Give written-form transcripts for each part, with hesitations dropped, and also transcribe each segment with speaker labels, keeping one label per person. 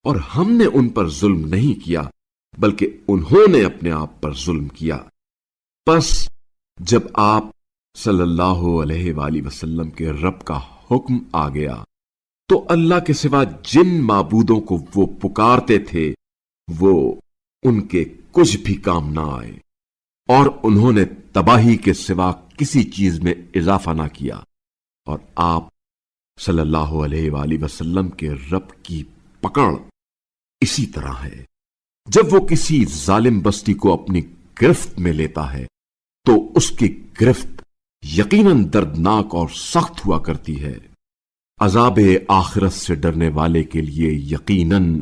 Speaker 1: اور ہم نے ان پر ظلم نہیں کیا بلکہ انہوں نے اپنے آپ پر ظلم کیا۔ پس جب آپ صلی اللہ علیہ وآلہ وسلم کے رب کا حکم آ گیا تو اللہ کے سوا جن معبودوں کو وہ پکارتے تھے وہ ان کے کچھ بھی کام نہ آئے، اور انہوں نے تباہی کے سوا کسی چیز میں اضافہ نہ کیا۔ اور آپ صلی اللہ علیہ وآلہ وسلم کے رب کی پکڑ اسی طرح ہے، جب وہ کسی ظالم بستی کو اپنی گرفت میں لیتا ہے تو اس کی گرفت یقیناً دردناک اور سخت ہوا کرتی ہے۔ عذاب آخرت سے ڈرنے والے کے لیے یقیناً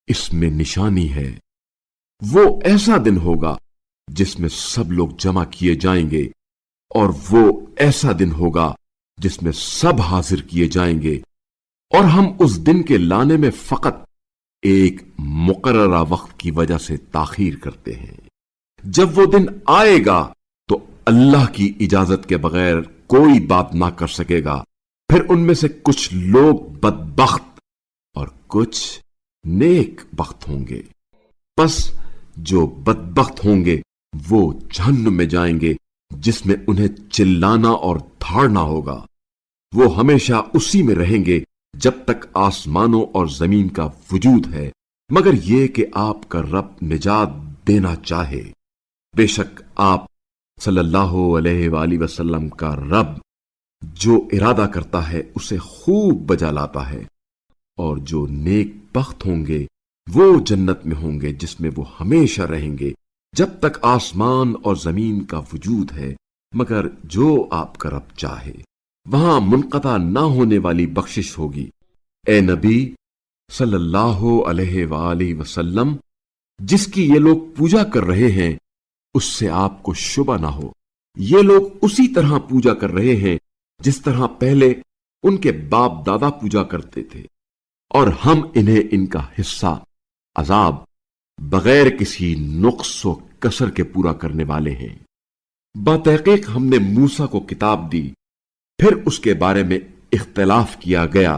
Speaker 1: اس میں نشانی ہے۔ وہ ایسا دن ہوگا جس میں سب لوگ جمع کیے جائیں گے، اور وہ ایسا دن ہوگا جس میں سب حاضر کیے جائیں گے، اور ہم اس دن کے لانے میں فقط ایک مقررہ وقت کی وجہ سے تاخیر کرتے ہیں۔ جب وہ دن آئے گا تو اللہ کی اجازت کے بغیر کوئی بات نہ کر سکے گا، پھر ان میں سے کچھ لوگ بدبخت اور کچھ نیک بخت ہوں گے۔ پس جو بدبخت ہوں گے وہ جہنم میں جائیں گے جس میں انہیں چلانا اور دھاڑنا ہوگا۔ وہ ہمیشہ اسی میں رہیں گے جب تک آسمانوں اور زمین کا وجود ہے، مگر یہ کہ آپ کا رب نجات دینا چاہے۔ بے شک آپ صلی اللہ علیہ وآلہ وسلم کا رب جو ارادہ کرتا ہے اسے خوب بجا لاتا ہے، اور جو نیک بخت ہوں گے وہ جنت میں ہوں گے جس میں وہ ہمیشہ رہیں گے جب تک آسمان اور زمین کا وجود ہے، مگر جو آپ کا رب چاہے۔ وہاں منقطع نہ ہونے والی بخشش ہوگی۔ اے نبی صلی اللہ علیہ وآلہ وسلم، جس کی یہ لوگ پوجا کر رہے ہیں اس سے آپ کو شبہ نہ ہو، یہ لوگ اسی طرح پوجا کر رہے ہیں جس طرح پہلے ان کے باپ دادا پوجا کرتے تھے، اور ہم انہیں ان کا حصہ عذاب بغیر کسی نقص و کسر کے پورا کرنے والے ہیں۔ بتحقیق ہم نے موسیٰ کو کتاب دی، پھر اس کے بارے میں اختلاف کیا گیا،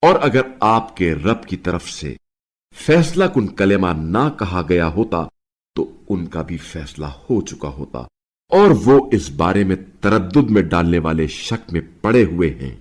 Speaker 1: اور اگر آپ کے رب کی طرف سے فیصلہ کن کلمہ نہ کہا گیا ہوتا تو ان کا بھی فیصلہ ہو چکا ہوتا، اور وہ اس بارے میں تردد میں ڈالنے والے شک میں پڑے ہوئے ہیں۔